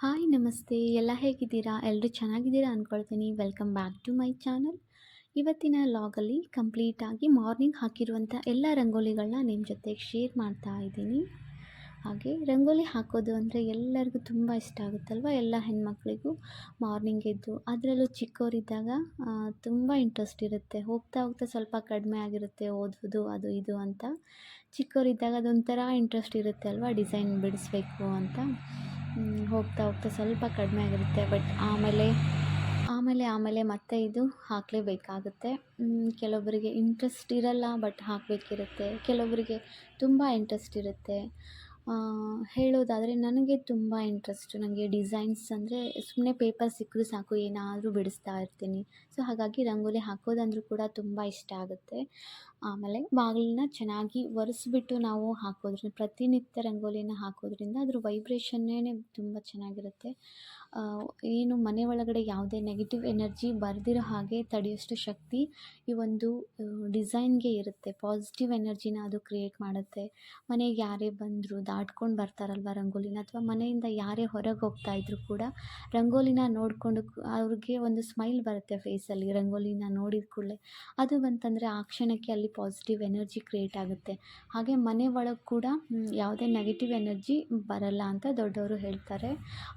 Hi ನಮಸ್ತೆ ಎಲ್ಲ ಹೇಗಿದ್ದೀರಾ? ಎಲ್ಲರೂ ಚೆನ್ನಾಗಿದ್ದೀರಾ ಅಂದ್ಕೊಳ್ತೀನಿ. Welcome back to my channel. ಇವತ್ತಿನ ಲಾಗಲ್ಲಿ ಕಂಪ್ಲೀಟಾಗಿ ಮಾರ್ನಿಂಗ್ ಹಾಕಿರುವಂಥ ಎಲ್ಲ ರಂಗೋಲಿಗಳನ್ನ ನಿಮ್ಮ ಜೊತೆಗೆ ಶೇರ್ ಮಾಡ್ತಾ ಇದ್ದೀನಿ. ಹಾಗೆ ರಂಗೋಲಿ ಹಾಕೋದು ಅಂದರೆ ಎಲ್ಲರಿಗೂ ತುಂಬ ಇಷ್ಟ ಆಗುತ್ತಲ್ವ, ಎಲ್ಲ ಹೆಣ್ಮಕ್ಳಿಗೂ. ಮಾರ್ನಿಂಗ್ ಎದ್ದು ಅದರಲ್ಲೂ ಚಿಕ್ಕವರಿದ್ದಾಗ ತುಂಬ ಇಂಟ್ರೆಸ್ಟ್ ಇರುತ್ತೆ. ಹೋಗ್ತಾ ಹೋಗ್ತಾ ಸ್ವಲ್ಪ ಕಡಿಮೆ ಆಗಿರುತ್ತೆ ಓದೋದು ಅದು ಇದು ಅಂತ. ಚಿಕ್ಕವರಿದ್ದಾಗ ಅದೊಂಥರ ಇಂಟ್ರೆಸ್ಟ್ ಇರುತ್ತೆ ಅಲ್ವಾ, ಡಿಸೈನ್ ಬಿಡಿಸ್ಬೇಕು ಅಂತ. ಹೋಗ್ತಾ ಹೋಗ್ತಾ ಸ್ವಲ್ಪ ಕಡಿಮೆ ಆಗಿರುತ್ತೆ. ಬಟ್ ಆಮೇಲೆ ಆಮೇಲೆ ಆಮೇಲೆ ಮತ್ತೆ ಇದು ಹಾಕಲೇಬೇಕಾಗುತ್ತೆ. ಕೆಲವೊಬ್ಬರಿಗೆ ಇಂಟ್ರೆಸ್ಟ್ ಇರಲ್ಲ, ಬಟ್ ಹಾಕಬೇಕಿರುತ್ತೆ. ಕೆಲವೊಬ್ಬರಿಗೆ ತುಂಬ ಇಂಟ್ರೆಸ್ಟ್ ಇರುತ್ತೆ. ಹೇಳೋದಾದರೆ ನನಗೆ ತುಂಬ ಇಂಟ್ರೆಸ್ಟು. ನನಗೆ ಡಿಸೈನ್ಸ್ ಅಂದರೆ ಸುಮ್ಮನೆ ಪೇಪರ್ ಸಿಕ್ಕಿದ್ರೂ ಸಾಕು, ಏನಾದರೂ ಬಿಡಿಸ್ತಾ ಇರ್ತೀನಿ. ಸೊ ಹಾಗಾಗಿ ರಂಗೋಲಿ ಹಾಕೋದಂದ್ರೂ ಕೂಡ ತುಂಬ ಇಷ್ಟ ಆಗುತ್ತೆ. ಆಮೇಲೆ ಬಾಗಿಲನ್ನ ಚೆನ್ನಾಗಿ ಒರೆಸ್ಬಿಟ್ಟು ನಾವು ಹಾಕೋದ್ರಿಂದ, ಪ್ರತಿನಿತ್ಯ ರಂಗೋಲಿನ ಹಾಕೋದ್ರಿಂದ ಅದ್ರ ವೈಬ್ರೇಷನ್ನೇ ತುಂಬ ಚೆನ್ನಾಗಿರುತ್ತೆ. ಏನು ಮನೆ ಒಳಗಡೆ ಯಾವುದೇ ನೆಗೆಟಿವ್ ಎನರ್ಜಿ ಬರ್ದಿರೋ ಹಾಗೆ ತಡೆಯೋಷ್ಟು ಶಕ್ತಿ ಈ ಒಂದು ಡಿಸೈನ್ಗೆ ಇರುತ್ತೆ. ಪಾಸಿಟಿವ್ ಎನರ್ಜಿನ ಅದು ಕ್ರಿಯೇಟ್ ಮಾಡುತ್ತೆ. ಮನೆಗೆ ಯಾರೇ ಬಂದರೂ ದಾಟ್ಕೊಂಡು ಬರ್ತಾರಲ್ವ ರಂಗೋಲಿನ, ಅಥವಾ ಮನೆಯಿಂದ ಯಾರೇ ಹೊರಗೆ ಹೋಗ್ತಾ ಇದ್ರೂ ಕೂಡ ರಂಗೋಲಿನ ನೋಡಿಕೊಂಡು ಅವ್ರಿಗೆ ಒಂದು ಸ್ಮೈಲ್ ಬರುತ್ತೆ ಫೇಸಲ್ಲಿ. ರಂಗೋಲಿನ ನೋಡಿದ ಕೂಡಲೇ ಅದು ಬಂತಂದರೆ ಆ ಕ್ಷಣಕ್ಕೆ ಅಲ್ಲಿ ಪಾಸಿಟಿವ್ ಎನರ್ಜಿ ಕ್ರಿಯೇಟ್ ಆಗುತ್ತೆ. ಹಾಗೆ ಮನೆ ಒಳಗೆ ಕೂಡ ಯಾವುದೇ ನೆಗೆಟಿವ್ ಎನರ್ಜಿ ಬರಲ್ಲ ಅಂತ ದೊಡ್ಡವರು ಹೇಳ್ತಾರೆ.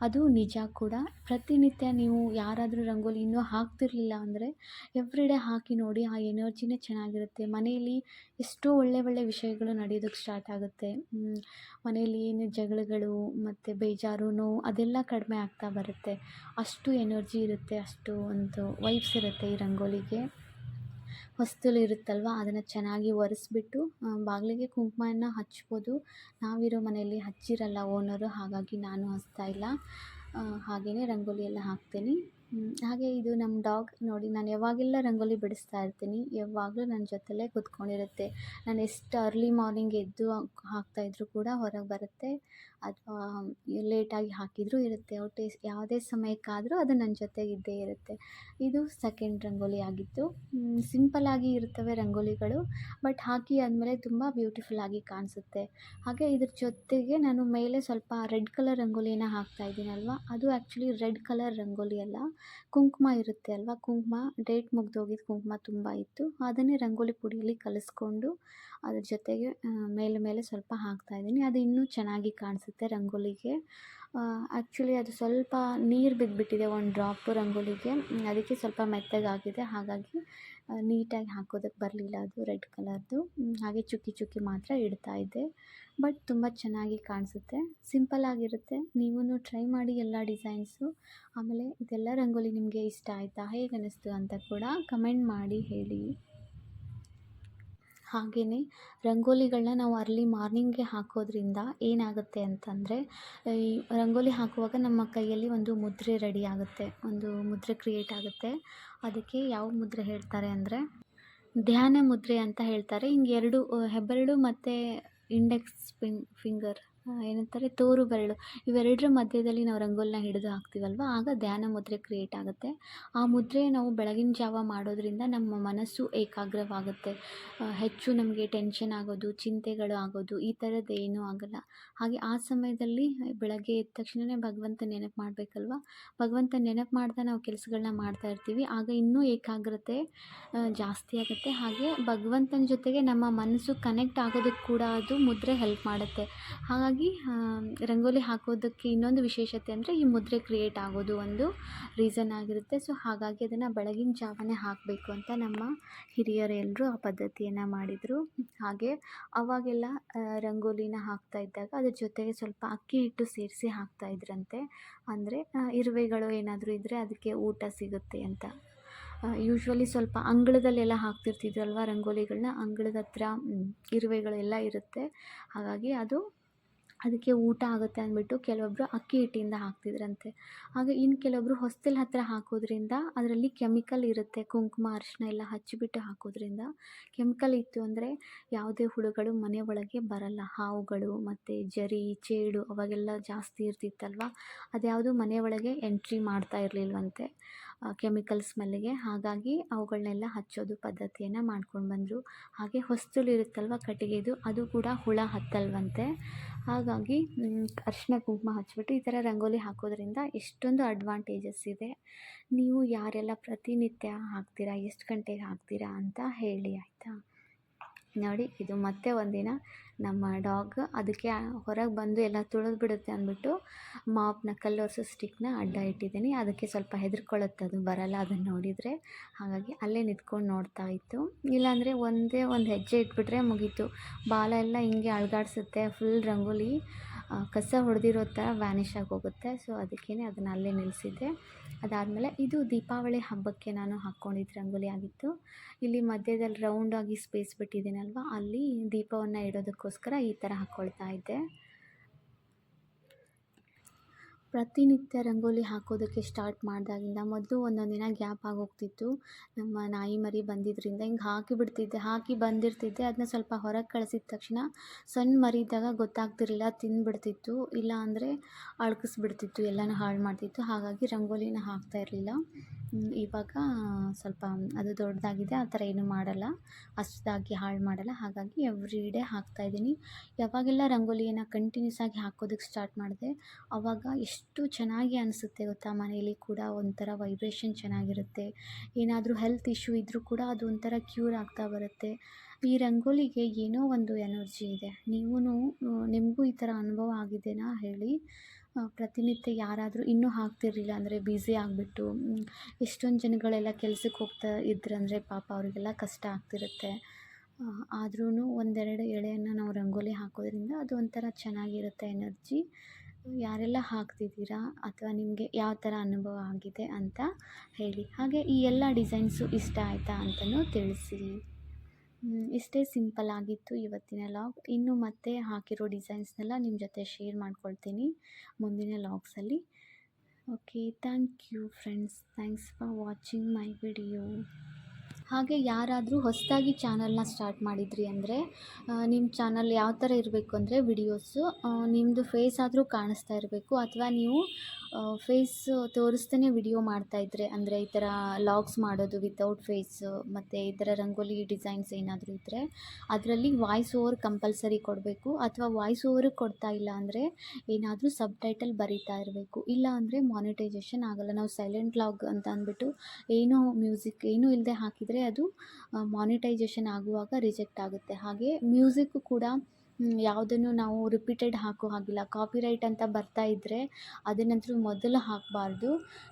ಅದು ನಿಜ ಕೂಡ. ಪ್ರತಿನಿತ್ಯ ನೀವು ಯಾರಾದರೂ ರಂಗೋಲಿ ಇನ್ನೂ ಹಾಕ್ತಿರ್ಲಿಲ್ಲ ಅಂದರೆ ಎವ್ರಿಡೇ ಹಾಕಿ ನೋಡಿ, ಆ ಎನರ್ಜಿನೇ ಚೆನ್ನಾಗಿರುತ್ತೆ. ಮನೆಯಲ್ಲಿ ಎಷ್ಟೋ ಒಳ್ಳೆ ಒಳ್ಳೆ ವಿಷಯಗಳು ನಡೆಯೋದಕ್ಕೆ ಸ್ಟಾರ್ಟ್ ಆಗುತ್ತೆ. ಮನೆಯಲ್ಲಿ ಏನು ಜಗಳಗಳು ಮತ್ತು ಬೇಜಾರು, ನೋವು ಅದೆಲ್ಲ ಕಡಿಮೆ ಆಗ್ತಾ ಬರುತ್ತೆ. ಅಷ್ಟು ಎನರ್ಜಿ ಇರುತ್ತೆ, ಅಷ್ಟು ಒಂದು ವೈಬ್ಸ್ ಇರುತ್ತೆ ಈ ರಂಗೋಲಿಗೆ. ಹೊಸ್ತಿಲು ಇರುತ್ತಲ್ವ, ಅದನ್ನು ಚೆನ್ನಾಗಿ ಒರೆಸ್ಬಿಟ್ಟು ಬಾಗಿಲಿಗೆ ಕುಂಕುಮನ ಹಚ್ಬೋದು. ನಾವಿರೋ ಮನೆಯಲ್ಲಿ ಹಚ್ಚಿರಲ್ಲ ಓನರು, ಹಾಗಾಗಿ ನಾನು ಹಚ್ತಾ ಇಲ್ಲ. ಹಾಗೆಯೇ ರಂಗೋಲಿ ಎಲ್ಲ ಹಾಕ್ತೀನಿ. ಹಾಗೆ ಇದು ನಮ್ಮ ಡಾಗ್ ನೋಡಿ, ನಾನು ಯಾವಾಗೆಲ್ಲ ರಂಗೋಲಿ ಬಿಡಿಸ್ತಾ ಇರ್ತೀನಿ, ಯಾವಾಗಲೂ ನನ್ನ ಜೊತೆಲೇ ಕೂತ್ಕೊಂಡಿರುತ್ತೆ. ನಾನು ಎಷ್ಟು ಅರ್ಲಿ ಮಾರ್ನಿಂಗ್ ಎದ್ದು ಹಾಕ್ತಾಯಿದ್ರು ಕೂಡ ಹೊರಗೆ ಬರುತ್ತೆ, ಅಥವಾ ಲೇಟಾಗಿ ಹಾಕಿದರೂ ಇರುತ್ತೆ. ಒಟ್ಟು ಯಾವುದೇ ಸಮಯಕ್ಕಾದರೂ ಅದು ನನ್ನ ಜೊತೆಗೆ ಇದ್ದೇ ಇರುತ್ತೆ. ಇದು ಸೆಕೆಂಡ್ ರಂಗೋಲಿ ಆಗಿತ್ತು. ಸಿಂಪಲ್ಲಾಗಿ ಇರ್ತವೆ ರಂಗೋಲಿಗಳು, ಬಟ್ ಹಾಕಿ ಆದಮೇಲೆ ತುಂಬ ಬ್ಯೂಟಿಫುಲ್ಲಾಗಿ ಕಾಣಿಸುತ್ತೆ. ಹಾಗೆ ಇದ್ರ ಜೊತೆಗೆ ನಾನು ಮೇಲೆ ಸ್ವಲ್ಪ ರೆಡ್ ಕಲರ್ ರಂಗೋಲಿನ ಹಾಕ್ತಾಯಿದ್ದೀನಲ್ವ, ಅದು ಆ್ಯಕ್ಚುಲಿ ರೆಡ್ ಕಲರ್ ರಂಗೋಲಿ ಅಲ್ಲ, ಕುಂಕುಮ ಇರುತ್ತೆ ಅಲ್ವಾ, ಕುಂಕುಮ ಡೇಟ್ ಮುಗ್ದೋಗಿದ್ದು ಕುಂಕುಮ ತುಂಬ ಇತ್ತು. ಅದನ್ನೇ ರಂಗೋಲಿ ಪುಡಿಯಲ್ಲಿ ಕಲಿಸ್ಕೊಂಡು ಅದ್ರ ಜೊತೆಗೆ ಮೇಲೆ ಸ್ವಲ್ಪ ಹಾಕ್ತಾಯಿದ್ದೀನಿ. ಅದು ಇನ್ನೂ ಚೆನ್ನಾಗಿ ಕಾಣಿಸುತ್ತೆ ರಂಗೋಲಿಗೆ. ಆ್ಯಕ್ಚುಲಿ ಅದು ಸ್ವಲ್ಪ ನೀರು ಬಿದ್ದುಬಿಟ್ಟಿದೆ ಒಂದು ಡ್ರಾಪು ರಂಗೋಲಿಗೆ, ಅದಕ್ಕೆ ಸ್ವಲ್ಪ ಮೆತ್ತಗಾಗಿದೆ. ಹಾಗಾಗಿ ನೀಟಾಗಿ ಹಾಕೋದಕ್ಕೆ ಬರಲಿಲ್ಲ ಅದು ರೆಡ್ ಕಲರ್ದು. ಹಾಗೆ ಚುಕ್ಕಿ ಚುಕ್ಕಿ ಮಾತ್ರ ಇಡ್ತಾಯಿದ್ದೆ. ಬಟ್ ತುಂಬ ಚೆನ್ನಾಗಿ ಕಾಣಿಸುತ್ತೆ, ಸಿಂಪಲ್ಲಾಗಿರುತ್ತೆ. ನೀವೂ ಟ್ರೈ ಮಾಡಿ ಎಲ್ಲ ಡಿಸೈನ್ಸು. ಆಮೇಲೆ ಇದೆಲ್ಲ ರಂಗೋಲಿ ನಿಮಗೆ ಇಷ್ಟ ಆಯಿತಾ, ಹೇಗೆ ಅನ್ನಿಸ್ತು ಅಂತ ಕೂಡ ಕಮೆಂಟ್ ಮಾಡಿ ಹೇಳಿ. ಹಾಗೆಯೇ ರಂಗೋಲಿಗಳನ್ನ ನಾವು ಅರ್ಲಿ ಮಾರ್ನಿಂಗ್ಗೆ ಹಾಕೋದ್ರಿಂದ ಏನಾಗುತ್ತೆ ಅಂತಂದರೆ, ಈ ರಂಗೋಲಿ ಹಾಕುವಾಗ ನಮ್ಮ ಕೈಯಲ್ಲಿ ಒಂದು ಮುದ್ರೆ ರೆಡಿ ಆಗುತ್ತೆ, ಒಂದು ಮುದ್ರೆ ಕ್ರಿಯೇಟ್ ಆಗುತ್ತೆ. ಅದಕ್ಕೆ ಯಾವ ಮುದ್ರೆ ಹೇಳ್ತಾರೆ ಅಂದರೆ ಧ್ಯಾನ ಮುದ್ರೆ ಅಂತ ಹೇಳ್ತಾರೆ. ಹಿಂಗೆ ಎರಡು ಹೆಬ್ಬೆರಳು ಮತ್ತು ಇಂಡೆಕ್ಸ್ ಫಿಂಗರ್ ಏನಂತಾರೆ, ತೋರು ಬೆರಳು, ಇವೆರಡರ ಮಧ್ಯದಲ್ಲಿ ನಾವು ರಂಗೋಲಿನ ಹಿಡಿದು ಹಾಕ್ತೀವಲ್ವ, ಆಗ ಧ್ಯಾನ ಮುದ್ರೆ ಕ್ರಿಯೇಟ್ ಆಗುತ್ತೆ. ಆ ಮುದ್ರೆ ನಾವು ಬೆಳಗಿನ ಜಾವ ಮಾಡೋದ್ರಿಂದ ನಮ್ಮ ಮನಸ್ಸು ಏಕಾಗ್ರವಾಗುತ್ತೆ. ಹೆಚ್ಚು ನಮಗೆ ಟೆನ್ಷನ್ ಆಗೋದು, ಚಿಂತೆಗಳು ಆಗೋದು ಈ ಥರದ್ದು ಏನೂ ಆಗಲ್ಲ. ಹಾಗೆ ಆ ಸಮಯದಲ್ಲಿ ಬೆಳಗ್ಗೆ ಎದ್ದ ತಕ್ಷಣವೇ ಭಗವಂತ ನೆನಪು ಮಾಡಬೇಕಲ್ವ, ಭಗವಂತ ನೆನಪು ಮಾಡ್ತಾ ನಾವು ಕೆಲಸಗಳನ್ನ ಮಾಡ್ತಾ ಇರ್ತೀವಿ. ಆಗ ಇನ್ನೂ ಏಕಾಗ್ರತೆ ಜಾಸ್ತಿ ಆಗುತ್ತೆ. ಹಾಗೆ ಭಗವಂತನ ಜೊತೆಗೆ ನಮ್ಮ ಮನಸ್ಸು ಕನೆಕ್ಟ್ ಆಗೋದಕ್ಕೆ ಕೂಡ ಅದು ಮುದ್ರೆ ಹೆಲ್ಪ್ ಮಾಡುತ್ತೆ. ಹಾಗಾಗಿ ರಂಗೋಲಿ ಹಾಕೋದಕ್ಕೆ ಇನ್ನೊಂದು ವಿಶೇಷತೆ ಅಂದರೆ ಈ ಮುದ್ರೆ ಕ್ರಿಯೇಟ್ ಆಗೋದು ಒಂದು ರೀಸನ್ ಆಗಿರುತ್ತೆ. ಸೊ ಹಾಗಾಗಿ ಅದನ್ನು ಬೆಳಗಿನ ಜಾವನೇ ಹಾಕಬೇಕು ಅಂತ ನಮ್ಮ ಹಿರಿಯರೆಲ್ಲರೂ ಆ ಪದ್ಧತಿಯನ್ನು ಮಾಡಿದರು. ಹಾಗೆ ಅವಾಗೆಲ್ಲ ರಂಗೋಲಿನ ಹಾಕ್ತಾ ಇದ್ದಾಗ ಅದ್ರ ಜೊತೆಗೆ ಸ್ವಲ್ಪ ಅಕ್ಕಿ ಹಿಟ್ಟು ಸೇರಿಸಿ ಹಾಕ್ತಾಯಿದ್ರಂತೆ. ಅಂದರೆ ಇರುವೆಗಳು ಏನಾದರೂ ಇದ್ದರೆ ಅದಕ್ಕೆ ಊಟ ಸಿಗುತ್ತೆ ಅಂತ. ಯೂಶ್ವಲಿ ಸ್ವಲ್ಪ ಅಂಗಳದಲ್ಲೆಲ್ಲ ಹಾಕ್ತಿರ್ತಿದ್ರಲ್ವ ರಂಗೋಲಿಗಳನ್ನ, ಅಂಗಳದ ಹತ್ರ ಇರುವೆಗಳೆಲ್ಲ ಇರುತ್ತೆ. ಹಾಗಾಗಿ ಅದಕ್ಕೆ ಊಟ ಆಗುತ್ತೆ ಅಂದ್ಬಿಟ್ಟು ಕೆಲವೊಬ್ಬರು ಅಕ್ಕಿ ಹಿಟ್ಟಿಂದ ಹಾಕ್ತಿದ್ರಂತೆ. ಹಾಗೆ ಇನ್ನು ಕೆಲವೊಬ್ಬರು ಹೊಸ್ತಿಲ ಹತ್ರ ಹಾಕೋದ್ರಿಂದ ಅದರಲ್ಲಿ ಕೆಮಿಕಲ್ ಇರುತ್ತೆ, ಕುಂಕುಮ ಅರಿಶಿನ ಎಲ್ಲ ಹಚ್ಚಿಬಿಟ್ಟು ಹಾಕೋದ್ರಿಂದ ಕೆಮಿಕಲ್ ಇತ್ತು ಅಂದರೆ ಯಾವುದೇ ಹುಳುಗಳು ಮನೆ ಒಳಗೆ ಬರಲ್ಲ. ಹಾವುಗಳು ಮತ್ತು ಜರಿ, ಚೇಡು ಅವಾಗೆಲ್ಲ ಜಾಸ್ತಿ ಇರ್ತಿತ್ತಲ್ವ, ಅದ್ಯಾವುದು ಮನೆ ಒಳಗೆ ಎಂಟ್ರಿ ಮಾಡ್ತಾ ಇರಲಿಲ್ವಂತೆ. ಕೆಮಿಕಲ್ ಸ್ಮೆಲ್ಗೆ. ಹಾಗಾಗಿ ಅವುಗಳನ್ನೆಲ್ಲ ಹಚ್ಚೋದು ಪದ್ಧತಿಯನ್ನು ಮಾಡ್ಕೊಂಡು ಬಂದರು. ಹಾಗೆ ಹೊಸ್ತಲು ಇರುತ್ತಲ್ವ ಕಟ್ಟಿಗೆದು, ಅದು ಕೂಡ ಹುಳ ಹತ್ತಲ್ವಂತೆ. ಹಾಗಾಗಿ ಅರಿಶಿನ ಕುಂಕುಮ ಹಚ್ಬಿಟ್ಟು ಈ ಥರ ರಂಗೋಲಿ ಹಾಕೋದ್ರಿಂದ ಎಷ್ಟೊಂದು ಅಡ್ವಾಂಟೇಜಸ್ ಇದೆ. ನೀವು ಯಾರೆಲ್ಲ ಪ್ರತಿನಿತ್ಯ ಹಾಕ್ತೀರಾ, ಎಷ್ಟು ಗಂಟೆಗೆ ಹಾಕ್ತೀರಾ ಅಂತ ಹೇಳಿ ಆಯಿತಾ. ನೋಡಿ, ಇದು ಮತ್ತೆ ಒಂದಿನ ನಮ್ಮ ಡಾಗ್ ಅದಕ್ಕೆ ಹೊರಗೆ ಬಂದು ಎಲ್ಲ ತುಳಿದ್ಬಿಡುತ್ತೆ ಅಂದ್ಬಿಟ್ಟು ಮಾಪ್ನ ಕಲ್ಲೊರೆಸೋ ಸ್ಟಿಕ್ನ ಅಡ್ಡ ಇಟ್ಟಿದ್ದೀನಿ. ಅದಕ್ಕೆ ಸ್ವಲ್ಪ ಹೆದರ್ಕೊಳ್ಳುತ್ತೆ, ಅದು ಬರಲ್ಲ ಅದನ್ನು ನೋಡಿದರೆ. ಹಾಗಾಗಿ ಅಲ್ಲೇ ನಿಂತ್ಕೊಂಡು ನೋಡ್ತಾ ಇತ್ತು. ಇಲ್ಲಾಂದರೆ ಒಂದೇ ಒಂದು ಹೆಜ್ಜೆ ಇಟ್ಬಿಟ್ರೆ ಮುಗೀತು, ಬಾಲ ಎಲ್ಲ ಹಿಂಗೆ ಅಳ್ಗಾಡಿಸುತ್ತೆ. ಫುಲ್ ರಂಗೋಲಿ ಕಸ ಹೊಡೆದಿರೋ ಥರ ವ್ಯಾನಿಷ್ ಆಗೋಗುತ್ತೆ. ಸೊ ಅದಕ್ಕೇ ಅದನ್ನು ಅಲ್ಲೇ ನಿಲ್ಲಿಸಿದ್ದೆ. ಅದಾದಮೇಲೆ ಇದು ದೀಪಾವಳಿ ಹಬ್ಬಕ್ಕೆ ನಾನು ಹಾಕ್ಕೊಂಡಿದ್ದ ರಂಗೋಲಿ ಆಗಿತ್ತು. ಇಲ್ಲಿ ಮಧ್ಯದಲ್ಲಿ ರೌಂಡಾಗಿ ಸ್ಪೇಸ್ ಬಿಟ್ಟಿದ್ದೀನಲ್ವ, ಅಲ್ಲಿ ದೀಪವನ್ನು ಇಡೋದಕ್ಕೋಸ್ಕರ ಈ ಥರ ಹಾಕ್ಕೊಳ್ತಾ ಇದ್ದೆ. ಪ್ರತಿನಿತ್ಯ ರಂಗೋಲಿ ಹಾಕೋದಕ್ಕೆ ಸ್ಟಾರ್ಟ್ ಮಾಡಿದಾಗಿಂದ ಮೊದಲು ಒಂದೊಂದು ದಿನ ಗ್ಯಾಪ್ ಆಗೋಗ್ತಿತ್ತು. ನಮ್ಮ ನಾಯಿ ಮರಿ ಬಂದಿದ್ದರಿಂದ ಹಿಂಗೆ ಹಾಕಿಬಿಡ್ತಿದ್ದೆ, ಹಾಕಿ ಬಂದಿರ್ತಿದ್ದೆ. ಅದನ್ನ ಸ್ವಲ್ಪ ಹೊರಗೆ ಕಳಿಸಿದ ತಕ್ಷಣ ಸಣ್ಣ ಮರಿ ಇದ್ದಾಗ ಗೊತ್ತಾಗ್ತಿರಲಿಲ್ಲ, ತಿಂದುಬಿಡ್ತಿತ್ತು, ಇಲ್ಲ ಅಂದರೆ ಅಳ್ಕಿಸ್ಬಿಡ್ತಿತ್ತು, ಎಲ್ಲನೂ ಹಾಳು ಮಾಡ್ತಿತ್ತು. ಹಾಗಾಗಿ ರಂಗೋಲಿನ ಹಾಕ್ತಾ ಇರಲಿಲ್ಲ. ಇವಾಗ ಸ್ವಲ್ಪ ಅದು ದೊಡ್ಡದಾಗಿದೆ, ಆ ಥರ ಏನೂ ಮಾಡಲ್ಲ, ಅಷ್ಟಾಗಿ ಹಾಳು ಮಾಡಲ್ಲ. ಹಾಗಾಗಿ ಎವ್ರಿ ಡೇ ಹಾಕ್ತಾಯಿದ್ದೀನಿ. ಯಾವಾಗೆಲ್ಲ ರಂಗೋಲಿಯನ್ನು ಕಂಟಿನ್ಯೂಸ್ ಆಗಿ ಹಾಕೋದಕ್ಕೆ ಸ್ಟಾರ್ಟ್ ಮಾಡಿದೆ ಆವಾಗ ಎಷ್ಟು ಚೆನ್ನಾಗಿ ಅನಿಸುತ್ತೆ ಗೊತ್ತಾ. ಮನೇಲಿ ಕೂಡ ಒಂಥರ ವೈಬ್ರೇಷನ್ ಚೆನ್ನಾಗಿರುತ್ತೆ. ಏನಾದರೂ ಹೆಲ್ತ್ ಇಶ್ಯೂ ಇದ್ದರೂ ಕೂಡ ಅದು ಒಂಥರ ಕ್ಯೂರ್ ಆಗ್ತಾ ಬರುತ್ತೆ. ಈ ರಂಗೋಲಿಗೆ ಏನೋ ಒಂದು ಎನರ್ಜಿ ಇದೆ. ನಿಮಗೂ ಈ ಥರ ಅನುಭವ ಆಗಿದೆಯಾ ಹೇಳಿ. ಪ್ರತಿನಿತ್ಯ ಯಾರಾದರೂ ಇನ್ನೂ ಹಾಕ್ತಿರ್ಲಿಲ್ಲ ಅಂದರೆ ಬ್ಯುಸಿ ಆಗಿಬಿಟ್ಟು ಎಷ್ಟೊಂದು ಜನಗಳೆಲ್ಲ ಕೆಲ್ಸಕ್ಕೆ ಹೋಗ್ತಾ ಇದ್ರಂದರೆ ಪಾಪ ಅವರಿಗೆಲ್ಲ ಕಷ್ಟ ಆಗ್ತಿರುತ್ತೆ. ಆದ್ರೂ ಒಂದೆರಡು ಎಳೆಯನ್ನು ನಾವು ರಂಗೋಲಿ ಹಾಕೋದ್ರಿಂದ ಅದು ಒಂಥರ ಚೆನ್ನಾಗಿರುತ್ತೆ ಎನರ್ಜಿ. ಯಾರೆಲ್ಲ ಹಾಕ್ತಿದ್ದೀರಾ ಅಥವಾ ನಿಮಗೆ ಯಾವ ಥರ ಅನುಭವ ಆಗಿದೆ ಅಂತ ಹೇಳಿ. ಹಾಗೆ ಈ ಎಲ್ಲ ಡಿಸೈನ್ಸು ಇಷ್ಟ ಆಯಿತಾ ಅಂತಲೂ ತಿಳಿಸಿ. ಇಷ್ಟೇ ಸಿಂಪಲ್ ಆಗಿತ್ತು ಇವತ್ತಿನ ಲಾಗ್. ಇನ್ನು ಮತ್ತೆ ಹಾಕಿರೋ ಡಿಸೈನ್ಸ್ನೆಲ್ಲ ನಿಮ್ಮ ಜೊತೆ ಶೇರ್ ಮಾಡ್ಕೊಳ್ತೀನಿ ಮುಂದಿನ ಲಾಗ್ಸಲ್ಲಿ. Okay, thank you friends. Thanks for watching my video. ಹಾಗೆ ಯಾರಾದರೂ ಹೊಸದಾಗಿ ಚಾನಲ್ನ ಸ್ಟಾರ್ಟ್ ಮಾಡಿದ್ರಿ ಅಂದರೆ ನಿಮ್ಮ ಚಾನಲ್ ಯಾವ ಥರ ಇರಬೇಕು ಅಂದರೆ ವಿಡಿಯೋಸು ನಿಮ್ಮದು ಫೇಸ್ ಆದರೂ ಕಾಣಿಸ್ತಾ ಇರಬೇಕು, ಅಥವಾ ನೀವು ಫೇಸ್ ತೋರಿಸ್ದೇ ವಿಡಿಯೋ ಮಾಡ್ತಾಯಿದ್ರೆ ಅಂದರೆ ಈ ಥರ ಲಾಗ್ಸ್ ಮಾಡೋದು ವಿತೌಟ್ ಫೇಸು, ಮತ್ತು ಈ ಥರ ರಂಗೋಲಿ ಡಿಸೈನ್ಸ್ ಏನಾದರೂ ಇದ್ದರೆ ಅದರಲ್ಲಿ ವಾಯ್ಸ್ ಓವರ್ ಕಂಪಲ್ಸರಿ ಕೊಡಬೇಕು. ಅಥವಾ ವಾಯ್ಸ್ ಓವರು ಕೊಡ್ತಾ ಇಲ್ಲ ಅಂದರೆ ಏನಾದರೂ ಸಬ್ ಟೈಟಲ್ ಬರಿತಾ ಇರಬೇಕು. ಇಲ್ಲ ಅಂದರೆ ಮಾನಿಟೈಸೇಷನ್ ಆಗೋಲ್ಲ. ನಾವು ಸೈಲೆಂಟ್ ಲಾಗ್ ಅಂತ ಅಂದ್ಬಿಟ್ಟು ಏನೋ ಮ್ಯೂಸಿಕ್ ಏನೂ ಇಲ್ಲದೆ ಹಾಕಿದರೆ ಅದು ಮಾನಿಟೈಸೇಷನ್ ಆಗುವಾಗ ರಿಜೆಕ್ಟ್ ಆಗುತ್ತೆ. ಹಾಗೆ ಮ್ಯೂಸಿಕ್ಕು ಕೂಡ ಯಾವುದನ್ನು ನಾವು ರಿಪೀಟೆಡ್ ಹಾಕೋ ಹಾಗಿಲ್ಲ. ಕಾಪಿರೈಟ್ ಅಂತ ಬರ್ತಾ ಇದ್ದರೆ ಅದನ್ನಂತೂ ಮೊದಲು ಹಾಕಬಾರ್ದು.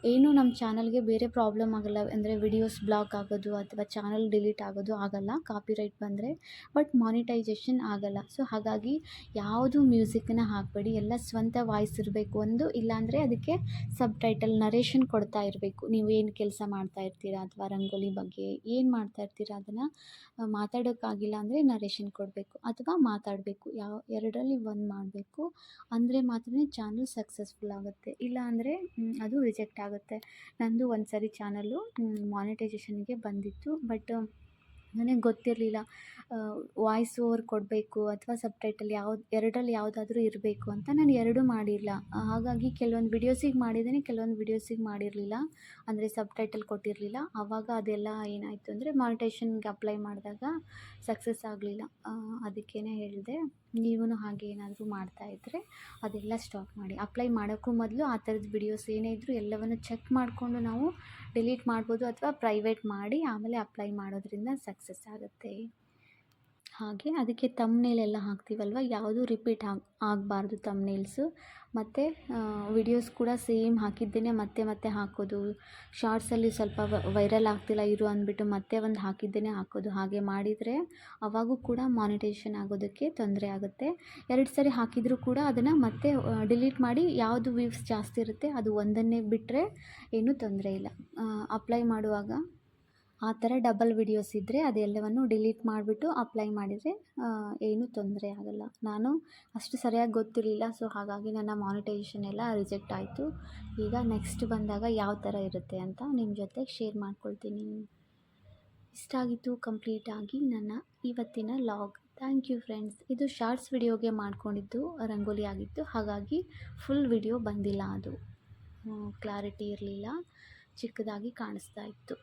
ಏನು ನಮ್ಮ ಚಾನಲ್ಗೆ ಬೇರೆ ಪ್ರಾಬ್ಲಮ್ ಆಗೋಲ್ಲ, ಅಂದರೆ ವಿಡಿಯೋಸ್ ಬ್ಲಾಕ್ ಆಗೋದು ಅಥವಾ ಚಾನಲ್ ಡಿಲೀಟ್ ಆಗೋದು ಆಗೋಲ್ಲ ಕಾಪಿರೈಟ್ ಬಂದರೆ, ಬಟ್ ಮಾನಿಟೈಸೇಷನ್ ಆಗೋಲ್ಲ. ಸೊ ಹಾಗಾಗಿ ಯಾವುದು ಮ್ಯೂಸಿಕ್ಕನ್ನ ಹಾಕಬೇಡಿ, ಎಲ್ಲ ಸ್ವಂತ ವಾಯ್ಸ್ ಇರಬೇಕು ಒಂದು. ಇಲ್ಲಾಂದರೆ ಅದಕ್ಕೆ ಸಬ್ ಟೈಟಲ್ ನರೇಷನ್ ಕೊಡ್ತಾ ಇರಬೇಕು. ನೀವು ಏನು ಕೆಲಸ ಮಾಡ್ತಾ ಇರ್ತೀರಾ ಅಥವಾ ರಂಗೋಲಿ ಬಗ್ಗೆ ಏನು ಮಾಡ್ತಾ ಇರ್ತೀರಾ ಅದನ್ನು ಮಾತಾಡೋಕ್ಕಾಗಿಲ್ಲ ಅಂದರೆ ನರೇಷನ್ ಕೊಡಬೇಕು, ಅಥವಾ ಮಾತಾಡಬೇಕು. ಎರಡರಲ್ಲಿ ಒಂದು ಮಾಡಬೇಕು. ಅಂದರೆ ಮಾತ್ರ ಚಾನಲ್ ಸಕ್ಸಸ್ಫುಲ್ ಆಗುತ್ತೆ. ಇಲ್ಲ ಅಂದರೆ ಅದು ರಿಜೆಕ್ಟ್ ಆಗುತ್ತೆ. ನಂದು ಒಂದು ಸರಿ ಚಾನಲ್ಲು ಮಾನಿಟೈಸೇಷನ್ಗೆ ಬಂದಿತ್ತು, ಬಟ್ ನನಗೆ ಗೊತ್ತಿರಲಿಲ್ಲ ವಾಯ್ಸ್ ಓವರ್ ಕೊಡಬೇಕು ಅಥವಾ ಸಬ್ ಟೈಟಲ್ ಎರಡರಲ್ಲಿ ಯಾವುದಾದ್ರೂ ಇರಬೇಕು ಅಂತ. ನಾನು ಎರಡೂ ಮಾಡಿಲ್ಲ. ಹಾಗಾಗಿ ಕೆಲವೊಂದು ವಿಡಿಯೋಸಿಗೆ ಮಾಡಿದ್ದೀನಿ, ಕೆಲವೊಂದು ವಿಡಿಯೋಸಿಗೆ ಮಾಡಿರಲಿಲ್ಲ, ಅಂದರೆ ಸಬ್ ಟೈಟಲ್ ಕೊಟ್ಟಿರಲಿಲ್ಲ. ಆವಾಗ ಅದೆಲ್ಲ ಏನಾಯಿತು ಅಂದರೆ ಮಾನಿಟೈಸೇಷನ್ಗೆ ಅಪ್ಲೈ ಮಾಡಿದಾಗ ಸಕ್ಸಸ್ ಆಗಲಿಲ್ಲ. ಅದಕ್ಕೇ ಹೇಳಿದೆ, ನೀವೂ ಹಾಗೆ ಏನಾದರೂ ಮಾಡ್ತಾಯಿದ್ರೆ ಅದೆಲ್ಲ ಸ್ಟಾಪ್ ಮಾಡಿ. ಅಪ್ಲೈ ಮಾಡೋಕ್ಕೂ ಮೊದಲು ಆ ಥರದ ವಿಡಿಯೋಸ್ ಏನೇ ಇದ್ದರೂ ಎಲ್ಲವನ್ನು ಚೆಕ್ ಮಾಡಿಕೊಂಡು ನಾವು ಡಿಲೀಟ್ ಮಾಡ್ಬೋದು, ಅಥವಾ ಪ್ರೈವೇಟ್ ಮಾಡಿ ಆಮೇಲೆ ಅಪ್ಲೈ ಮಾಡೋದ್ರಿಂದ ಸಕ್ಸಸ್ ಆಗುತ್ತೆ. ಹಾಗೆ ಅದಕ್ಕೆ ತಮ್ನೇಲ್ ಎಲ್ಲ ಹಾಕ್ತೀವಲ್ವ, ಯಾವುದು ರಿಪೀಟ್ ಆಗಬಾರ್ದು ತಮ್ನೇಲ್ಸು. ಮತ್ತು ವಿಡಿಯೋಸ್ ಕೂಡ ಸೇಮ್ ಹಾಕಿದ್ದೇನೆ ಮತ್ತೆ ಮತ್ತೆ ಹಾಕೋದು. ಶಾರ್ಟ್ಸಲ್ಲಿ ಸ್ವಲ್ಪ ವೈರಲ್ ಆಗ್ತಿಲ್ಲ ಇರು ಅಂದ್ಬಿಟ್ಟು ಮತ್ತೆ ಒಂದು ಹಾಕಿದ್ದೇನೆ ಹಾಕೋದು. ಹಾಗೆ ಮಾಡಿದರೆ ಅವಾಗೂ ಕೂಡ ಮಾನಿಟೈಸೇಷನ್ ಆಗೋದಕ್ಕೆ ತೊಂದರೆ ಆಗುತ್ತೆ. 2 ಸರಿ ಹಾಕಿದರೂ ಕೂಡ ಅದನ್ನು ಮತ್ತೆ ಡಿಲೀಟ್ ಮಾಡಿ ಯಾವುದು ವ್ಯೂಸ್ ಜಾಸ್ತಿ ಇರುತ್ತೆ ಅದು ಒಂದನ್ನೇ ಬಿಟ್ಟರೆ ಏನೂ ತೊಂದರೆ ಇಲ್ಲ. ಅಪ್ಲೈ ಮಾಡುವಾಗ ಆ ಥರ ಡಬಲ್ ವಿಡಿಯೋಸ್ ಇದ್ದರೆ ಅದೆಲ್ಲವನ್ನು ಡಿಲೀಟ್ ಮಾಡಿಬಿಟ್ಟು ಅಪ್ಲೈ ಮಾಡಿದರೆ ಏನೂ ತೊಂದರೆ ಆಗೋಲ್ಲ. ನಾನು ಅಷ್ಟು ಸರಿಯಾಗಿ ಗೊತ್ತಿರಲಿಲ್ಲ, ಸೊ ಹಾಗಾಗಿ ನನ್ನ ಮಾನಿಟೈಸೇಷನ್ ಎಲ್ಲ ರಿಜೆಕ್ಟ್ ಆಯಿತು. ಈಗ ನೆಕ್ಸ್ಟ್ ಬಂದಾಗ ಯಾವ ಥರ ಇರುತ್ತೆ ಅಂತ ನಿಮ್ಮ ಜೊತೆ ಶೇರ್ ಮಾಡ್ಕೊಳ್ತೀನಿ. ಇಷ್ಟ ಆಗಿತ್ತು ಕಂಪ್ಲೀಟಾಗಿ ನನ್ನ ಇವತ್ತಿನ ಲಾಗ್. Thank you friends. ಇದು ಶಾರ್ಟ್ಸ್ ವಿಡಿಯೋಗೆ ಮಾಡ್ಕೊಂಡಿದ್ದು ರಂಗೋಲಿ ಆಗಿತ್ತು, ಹಾಗಾಗಿ ಫುಲ್ ವಿಡಿಯೋ ಬಂದಿಲ್ಲ, ಅದು ಕ್ಲಾರಿಟಿ ಇರಲಿಲ್ಲ. ಚಿಕ್ಕದಾಗಿ ಕಾಣಿಸ್ತಾ ಇತ್ತು.